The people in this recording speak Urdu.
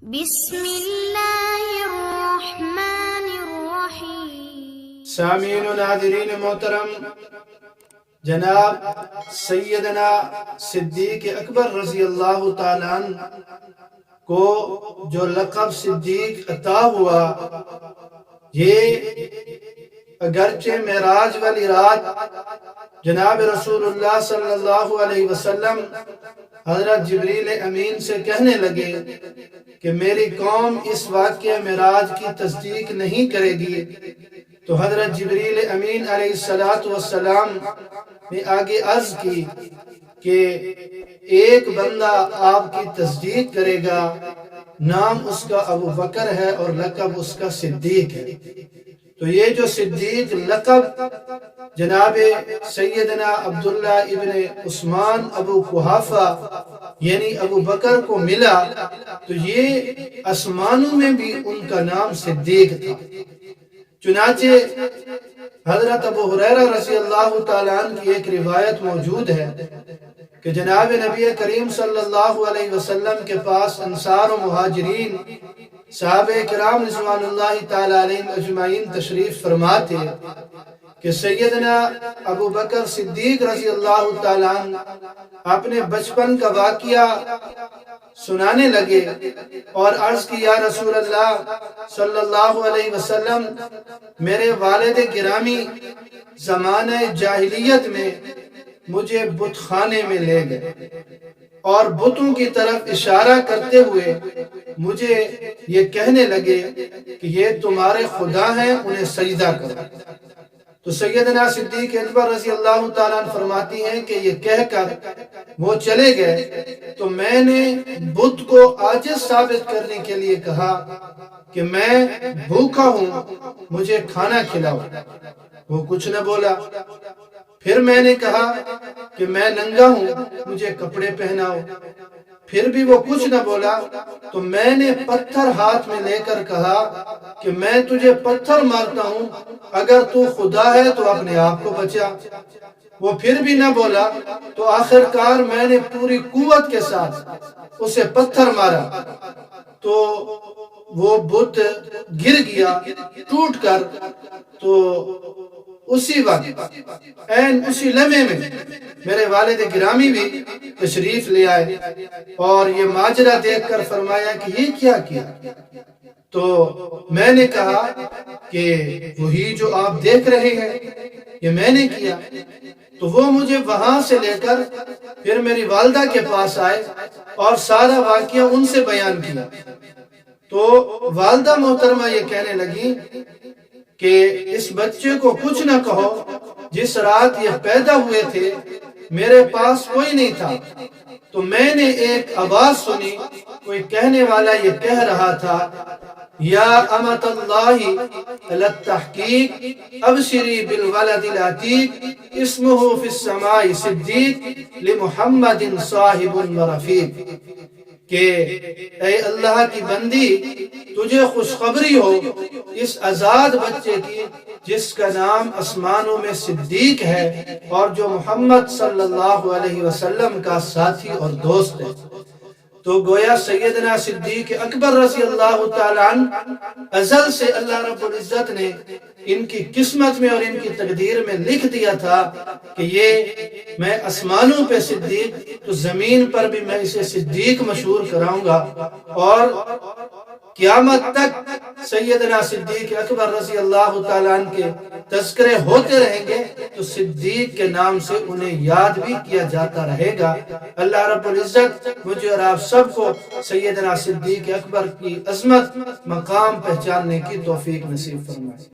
بسم اللہ الرحمن الرحیم۔ سامعین و ناظرین محترم، جناب سیدنا صدیق اکبر رضی اللہ تعالیٰ عنہ کو جو لقب صدیق عطا ہوا، یہ اگرچہ معراج والی رات جناب رسول اللہ صلی اللہ علیہ وسلم حضرت جبریل امین سے کہنے لگے کہ میری قوم اس واقعہ معراج کی تصدیق نہیں کرے گی، تو حضرت جبریل امین علیہ السلام نے آگے عرض کی کہ ایک بندہ آپ کی تصدیق کرے گا، نام اس کا ابو بکر ہے اور لقب اس کا صدیق ہے۔ تو یہ جو صدیق لقب جناب سیدنا عبداللہ ابن عثمان ابو قحافہ یعنی ابو بکر کو ملا، تو یہ آسمانوں میں بھی ان کا نام صدیق تھا۔ چنانچہ حضرت ابو ہریرہ رضی اللہ تعالیٰ عنہ کی ایک روایت موجود ہے کہ جناب نبی کریم صلی اللہ علیہ وسلم کے پاس انصار و مہاجرین صحابہ کرام رضوان اللہ تعالیٰ علیہم اجمعین تشریف فرماتے کہ سیدنا ابو بکر صدیق رضی اللہ تعالیٰ عنہ اپنے بچپن کا واقعہ سنانے لگے اور عرض کی، یا رسول اللہ صلی اللہ علیہ وسلم، میرے والد گرامی زمانہ جاہلیت میں مجھے بت خانے میں لے گئے اور بتوں کی طرف اشارہ کرتے ہوئے مجھے یہ کہنے لگے کہ یہ تمہارے خدا ہیں، انہیں سجدہ کرو۔ تو سیدنا صدیق اکبر رضی اللہ تعالیٰ عنہ فرماتی ہیں کہ یہ کہہ کر وہ چلے گئے تو میں نے بت کو عاجز ثابت کرنے کے لیے کہا کہ میں بھوکا ہوں، مجھے کھانا کھلاؤ۔ وہ کچھ نہ بولا۔ پھر میں نے کہا کہ میں ننگا ہوں، مجھے کپڑے پہناؤ۔ پھر بھی وہ کچھ نہ بولا۔ تو میں نے پتھر ہاتھ میں لے کر کہا کہ میں تجھے پتھر مارتا ہوں، اگر تو خدا ہے تو اپنے آپ کو بچا۔ وہ پھر بھی نہ بولا۔ تو آخر کار میں نے پوری قوت کے ساتھ اسے پتھر مارا تو وہ بت گر گیا ٹوٹ کر۔ تو اسی وقت اسی لمحے میں میرے والد گرامی بھی تشریف لے آئے اور یہ ماجرا دیکھ کر فرمایا کہ یہ کیا کیا؟ تو میں نے کہا کہ وہی جو آپ دیکھ رہے ہیں یہ میں نے کیا۔ تو وہ مجھے وہاں سے لے کر پھر میری والدہ کے پاس آئے اور سارا واقعہ ان سے بیان کیا۔ تو والدہ محترمہ یہ کہنے لگی کہ اس بچے کو کچھ نہ کہو، جس رات یہ پیدا ہوئے تھے میرے پاس کوئی نہیں تھا، تو میں نے ایک آواز سنی، کوئی کہنے والا یہ کہہ رہا تھا، یا امت اللہ للتحقیق ابشری بالولد العتیق اسمہ فی السماء صدیق لمحمد صاحب ورفیق، کہ اے اللہ کی بندی، تجھے خوشخبری ہو اس آزاد بچے کی جس کا نام آسمانوں میں صدیق ہے اور جو محمد صلی اللہ علیہ وسلم کا ساتھی اور دوست ہے۔ تو گویا سیدنا صدیق اکبر رضی اللہ تعالیٰ عنہ ازل سے اللہ رب العزت نے ان کی قسمت میں اور ان کی تقدیر میں لکھ دیا تھا کہ یہ میں آسمانوں پہ صدیق، تو زمین پر بھی میں اسے صدیق مشہور کراؤں گا، اور قیامت تک سیدنا صدیق اکبر رضی اللہ تعالیٰ عنہ کے تذکرے ہوتے رہیں گے، تو صدیق کے نام سے انہیں یاد بھی کیا جاتا رہے گا۔ اللہ رب العزت مجھے اور آپ سب کو سیدنا صدیق اکبر کی عظمت مقام پہچاننے کی توفیق نصیب فرمائے۔